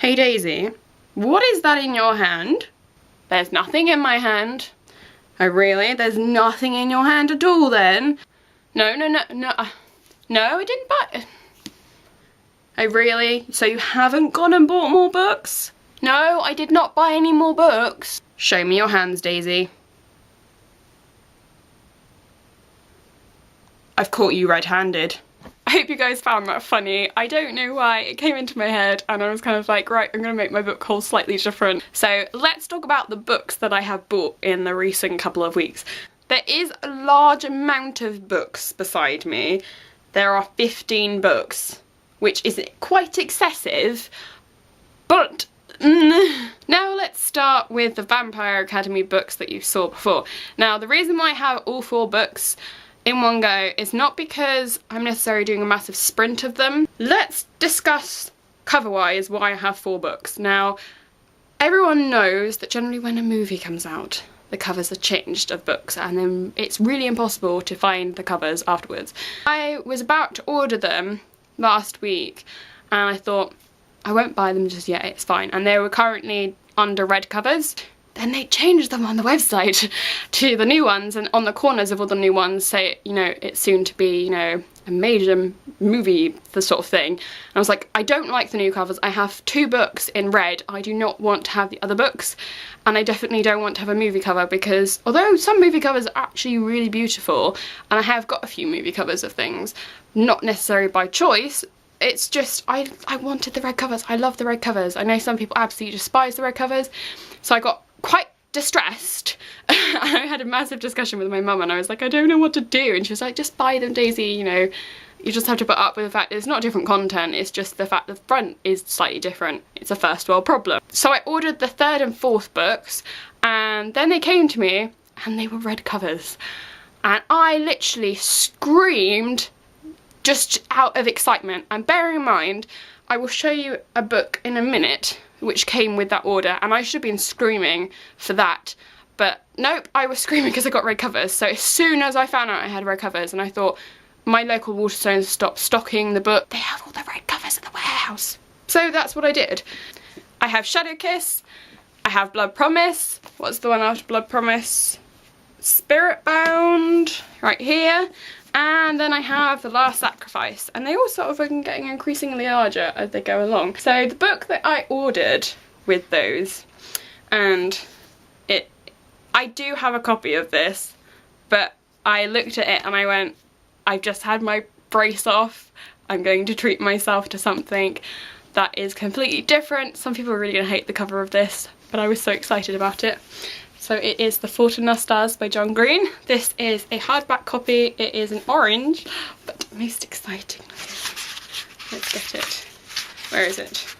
Hey Daisy, what is that in your hand? There's nothing in my hand. Oh really? There's nothing in your hand at all then? No, I didn't buy it. Oh really? So you haven't gone and bought more books? No, I did not buy any more books. Show me your hands, Daisy. I've caught you red-handed. I hope you guys found that funny. I don't know why, it came into my head and I was kind of like, right, I'm gonna make my book haul slightly different. So let's talk about the books that I have bought in the recent couple of weeks. There is a large amount of books beside me. There are 15 books, which is quite excessive, but now let's start with the Vampire Academy books that you saw before. Now the reason why I have all 4 books in one go is not because I'm necessarily doing a massive sprint of them. Let's discuss cover-wise why I have 4 books. Now, everyone knows that generally when a movie comes out, the covers are changed of books and then it's really impossible to find the covers afterwards. I was about to order them last week and I thought, I won't buy them just yet, it's fine. And they were currently under red covers. Then they changed them on the website to the new ones, and on the corners of all the new ones say, you know, it's soon to be, you know, a major movie, the sort of thing. And I was like, I don't like the new covers. I have 2 books in red. I do not want to have the other books, and I definitely don't want to have a movie cover because although some movie covers are actually really beautiful, and I have got a few movie covers of things, not necessarily by choice, it's just, I wanted the red covers. I love the red covers. I know some people absolutely despise the red covers, so I got quite distressed. I had a massive discussion with my mum and I was like, I don't know what to do, and she was like, just buy them, Daisy, you know, you just have to put up with the fact it's not different content, it's just the fact the front is slightly different. It's a first world problem. So I ordered the 3rd and 4th books and then they came to me and they were red covers and I literally screamed just out of excitement. And bearing in mind, I will show you a book in a minute which came with that order, and I should have been screaming for that, but nope, I was screaming because I got red covers. So as soon as I found out I had red covers, and I thought, my local Waterstones stopped stocking the book, they have all the red covers at the warehouse. So that's what I did. I have Shadow Kiss, I have Blood Promise, what's the one after Blood Promise? Spirit Bound, right here. And then I have The Last Sacrifice, and they all sort of are getting increasingly larger as they go along. So the book that I ordered with those, and I do have a copy of this, but I looked at it and I went, I've just had my brace off, I'm going to treat myself to something that is completely different. Some people are really going to hate the cover of this, but I was so excited about it. So it is The Fault in Our Stars by John Green. This is a hardback copy. It is an orange, but most exciting. Let's get it. Where is it?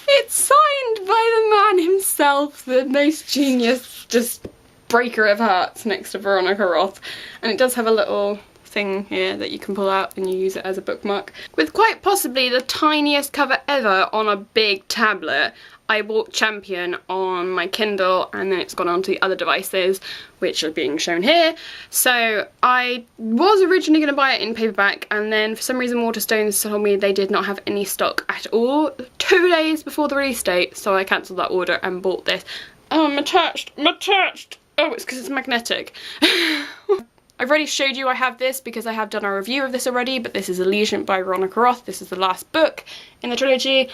It's signed by the man himself, the most genius, just breaker of hearts next to Veronica Roth. And it does have a little thing here that you can pull out and you use it as a bookmark. With quite possibly the tiniest cover ever on a big tablet. I bought Champion on my Kindle and then it's gone on to the other devices, which are being shown here. So I was originally going to buy it in paperback, and then for some reason Waterstones told me they did not have any stock at all 2 days before the release date, so I cancelled that order and bought this. Oh, I'm attached! Oh, it's because it's magnetic. I've already showed you I have this because I have done a review of this already, but this is Allegiant by Veronica Roth. This is the last book in the trilogy.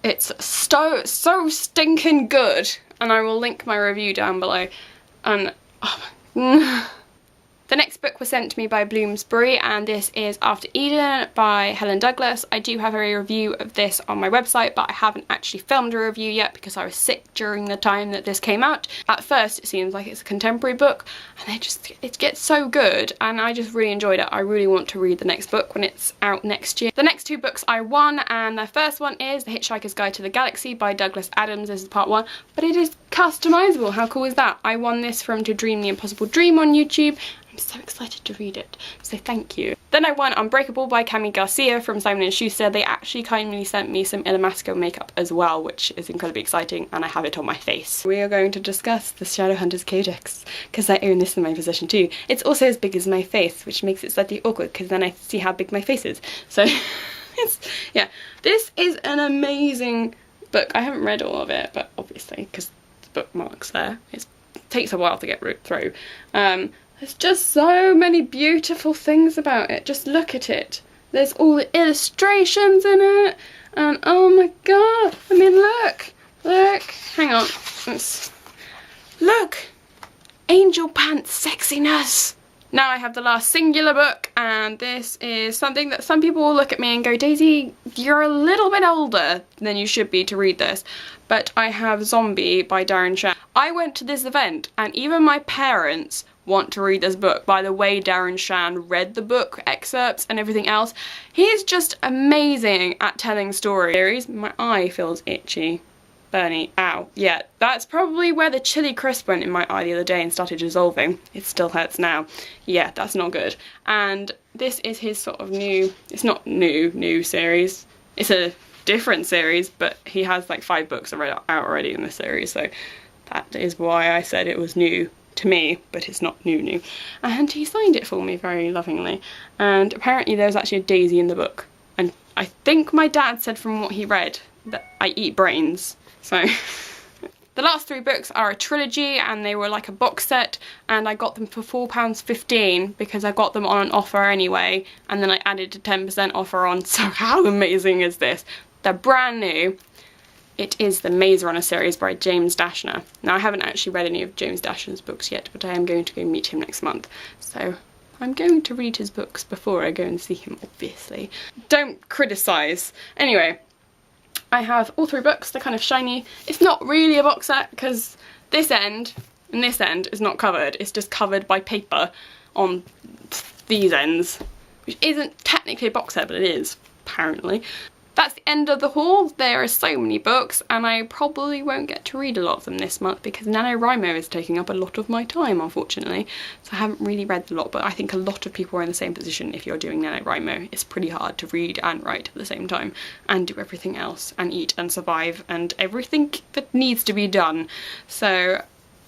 It's so stinking good, and I will link my review down below. And oh, the next book was sent to me by Bloomsbury, and this is After Eden by Helen Douglas. I do have a review of this on my website, but I haven't actually filmed a review yet because I was sick during the time that this came out. At first it seems like it's a contemporary book, and it gets so good, and I just really enjoyed it. I really want to read the next book when it's out next year. The next 2 books I won, and the first one is The Hitchhiker's Guide to the Galaxy by Douglas Adams. This is part 1, but it is customizable. How cool is that? I won this from To Dream the Impossible Dream on YouTube. I'm so excited to read it, so thank you. Then I won Unbreakable by Cami Garcia from Simon & Schuster. They actually kindly sent me some Ilamasco makeup as well, which is incredibly exciting, and I have it on my face. We are going to discuss the Shadowhunters Codex, because I own this in my possession too. It's also as big as my face, which makes it slightly awkward, because then I see how big my face is. So, yeah. This is an amazing book. I haven't read all of it, but obviously, because the bookmark's there, it takes a while to get through. There's just so many beautiful things about it. Just look at it. There's all the illustrations in it, and oh my god, I mean look, hang on, look, angel pants sexiness. Now I have the last singular book, and this is something that some people will look at me and go, Daisy, you're a little bit older than you should be to read this. But I have Zombie by Darren Shan. I went to this event, and even my parents want to read this book by the way Darren Shan read the book, excerpts and everything else. He's just amazing at telling stories. My eye feels itchy. Bernie, ow. Yeah, that's probably where the chili crisp went in my eye the other day and started dissolving. It still hurts now. Yeah, that's not good. And this is his sort of new, it's not new series. It's a different series, but he has like 5 books out already in the series, so that is why I said it was new to me, but it's not new. And he signed it for me very lovingly. And apparently there's actually a daisy in the book. And I think my dad said from what he read that I eat brains. So the last 3 books are a trilogy, and they were like a box set, and I got them for £4.15 because I got them on an offer anyway, and then I added a 10% offer on. So how amazing is this? They're brand new. It is the Maze Runner series by James Dashner. Now I haven't actually read any of James Dashner's books yet, but I am going to go meet him next month. So I'm going to read his books before I go and see him, obviously. Don't criticise. Anyway, I have all 3 books. They're kind of shiny. It's not really a box set because this end and this end is not covered. It's just covered by paper on these ends, which isn't technically a box set, but it is, apparently. That's the end of the haul. There are so many books, and I probably won't get to read a lot of them this month because NaNoWriMo is taking up a lot of my time, unfortunately. So I haven't really read a lot, but I think a lot of people are in the same position if you're doing NaNoWriMo. It's pretty hard to read and write at the same time and do everything else and eat and survive and everything that needs to be done. So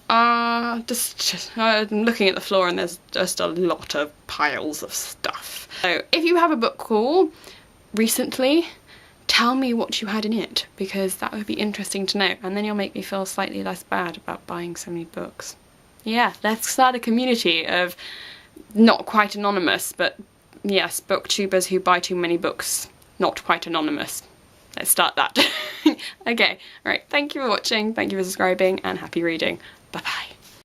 I'm looking at the floor and there's just a lot of piles of stuff. So if you have a book haul recently, tell me what you had in it, because that would be interesting to know, and then you'll make me feel slightly less bad about buying so many books. Yeah, let's start a community of not quite anonymous, but yes, booktubers who buy too many books, not quite anonymous. Let's start that. Okay, alright, thank you for watching, thank you for subscribing, and happy reading. Bye bye.